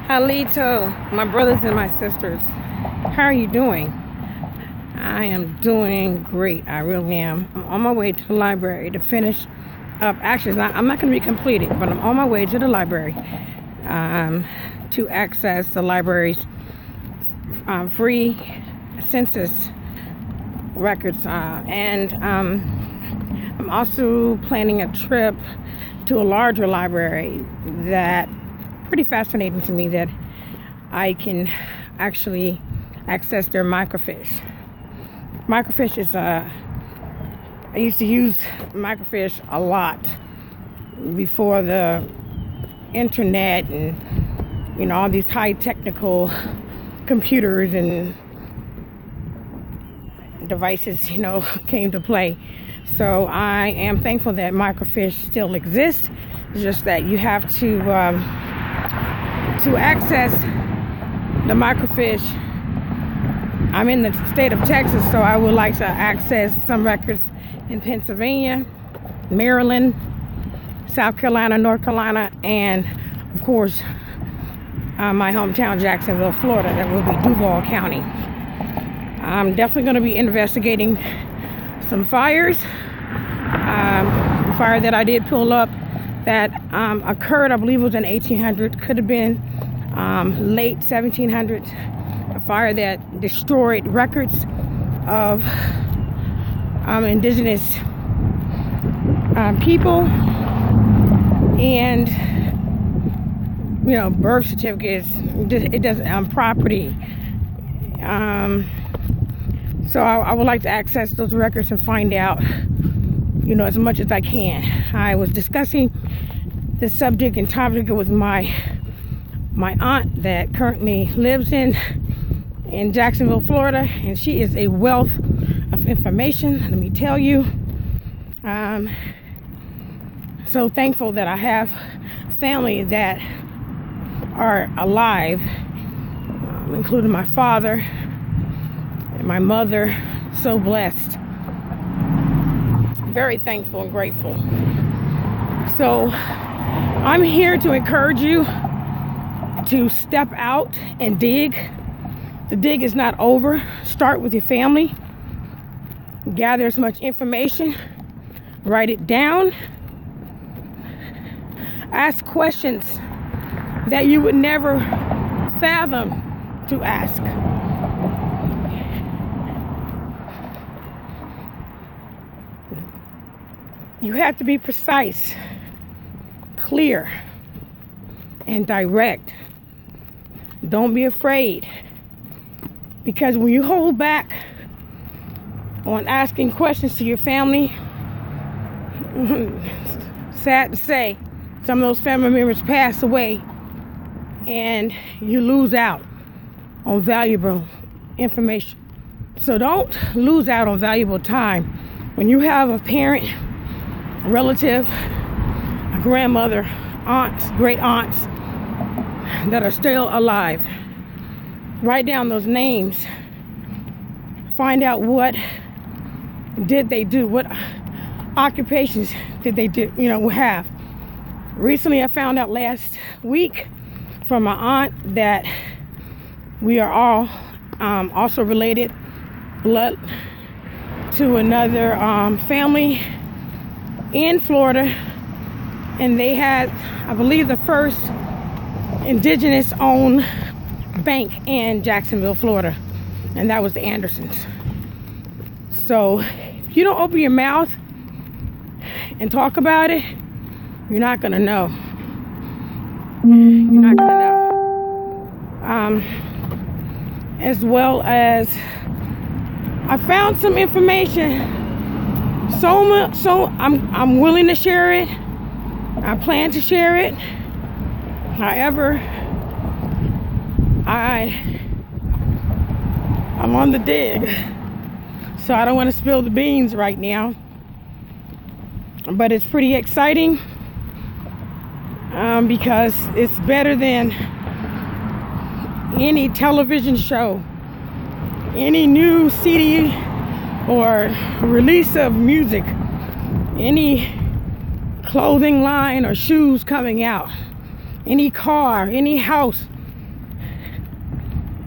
Halito, my brothers and my sisters, how are you doing? I am doing great. I really am. I'm on my way to the library to finish up. Actually, I'm not going to be completed, but I'm on my way to the library to access the library's free census records. And I'm also planning a trip to a larger library that pretty fascinating to me, that I can actually access their microfiche. Microfiche is I used to use microfiche a lot before the internet and all these high technical computers and devices came to play. So I am thankful that microfiche still exists. It's just that you have to access the microfiche. I'm in the state of Texas, so I would like to access some records in Pennsylvania, Maryland, South Carolina, North Carolina, and of course my hometown, Jacksonville, Florida. That will be Duval County. I'm definitely going to be investigating some fires. The fire that I did pull up that occurred, I believe it was in 1800, could have been late 1700s. A fire that destroyed records of indigenous people and birth certificates. It doesn't property. So I would like to access those records and find out as much as I can. I was discussing this subject and topic with my aunt that currently lives in Jacksonville, Florida, and she is a wealth of information, let me tell you. So thankful that I have family that are alive, including my father and my mother. So blessed, very thankful and grateful. So I'm here to encourage you to step out and dig. The dig is not over. Start with your family. Gather as much information. Write it down. Ask questions that you would never fathom to ask. You have to be precise, clear, and direct. Don't be afraid, because when you hold back on asking questions to your family, sad to say, some of those family members pass away and you lose out on valuable information. So don't lose out on valuable time. When you have a parent, a relative, a grandmother, aunts, great aunts that are still alive, write down those names. Find out what did they do, what occupations did they do, have. Recently, I found out last week from my aunt that we are all also related blood to another family in Florida, and they had, I believe, the first indigenous owned bank in Jacksonville, Florida, and that was the Andersons. So if you don't open your mouth and talk about it, you're not gonna know. You're not gonna know. As well as I found some information, so I'm willing to share it. I plan to share it. However, I'm on the dig, so I don't want to spill the beans right now. But it's pretty exciting because it's better than any television show, any new CD or release of music, any clothing line or shoes coming out, any car, any house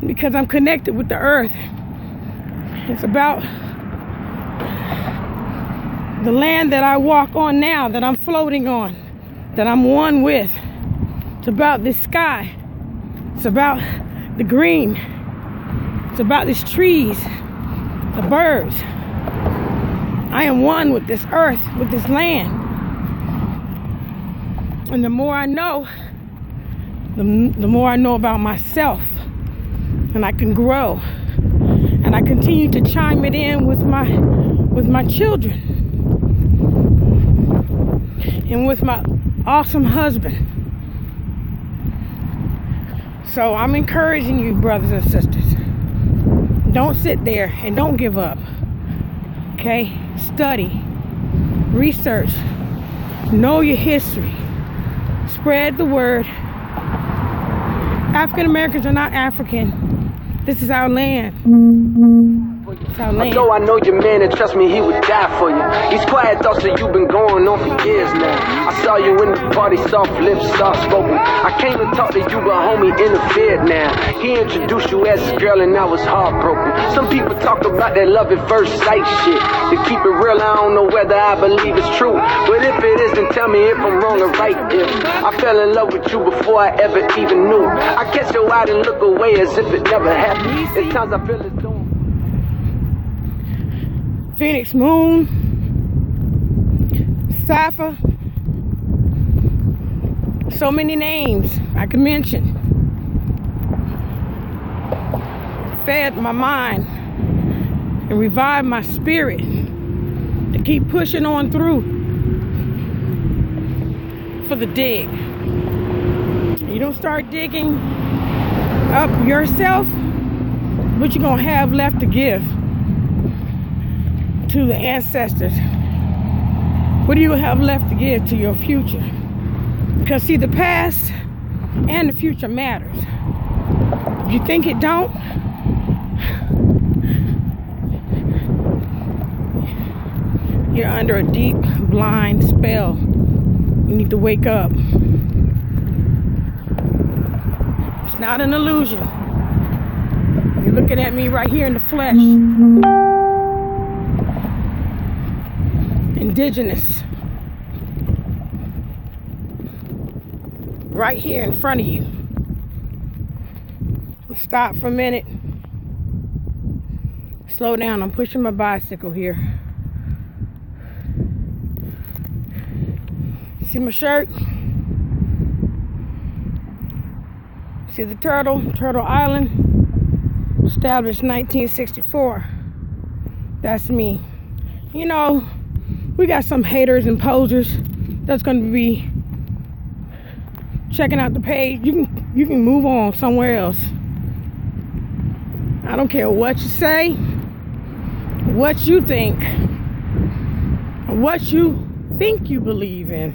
because I'm connected with the earth. It's about the land that I walk on now, that I'm floating on, that I'm one with. It's about this sky. It's about the green. It's about these trees, the birds. I am one with this earth, with this land. And the more I know, the more I know about myself. And I can grow. And I continue to chime it in with my children. And with my awesome husband. So I'm encouraging you, brothers and sisters. Don't sit there and don't give up. Okay? Study. Research. Know your history. Spread the word. African Americans are not African. This is our land. It's our land. Although I know your man and trust me, he would die for you. These quiet thoughts that you've been going on for years now. I saw you in the party, soft lips, soft spoken. I came to talk to you, but homie interfered now. He introduced you as his girl and I was heartbroken. Some people talk about that love at first sight shit. To keep it real, I don't know whether I believe it's true. But if it is, then tell me if I'm wrong or right. If I fell in love with you before I ever even knew. I catch your eye and look away as if it never happened. At times I feel as though Phoenix Moon, Cypher, so many names I can mention. Fed my mind and revived my spirit to keep pushing on through for the dig. You don't start digging up yourself, what you gonna have left to give to the ancestors? What do you have left to give to your future? Because see, the past and the future matters. If you think it don't, you're under a deep, blind spell. You need to wake up. It's not an illusion. You're looking at me right here in the flesh. Indigenous. Right here in front of you. Stop for a minute. Slow down. I'm pushing my bicycle here. See my shirt? See the turtle? Turtle Island. Established 1964. That's me. You know, we got some haters and posers that's going to be checking out the page. You can move on somewhere else. I don't care what you say, what you think, or what you think you believe in.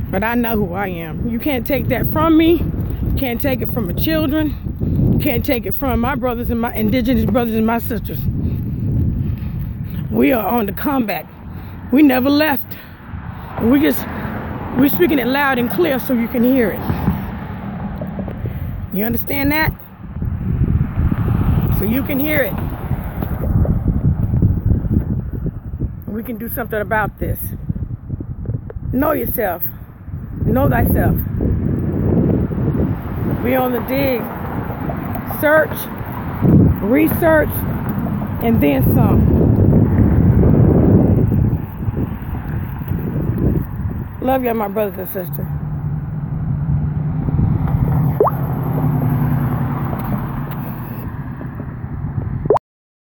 But I know who I am. You can't take that from me. You can't take it from my children. You can't take it from my brothers and my indigenous brothers and my sisters. We are on the comeback. We never left. We're speaking it loud and clear so you can hear it. You understand that? So you can hear it. We can do something about this. Know yourself. Know thyself. We on the dig. Search, research, and then some. Love y'all, my brothers and sisters.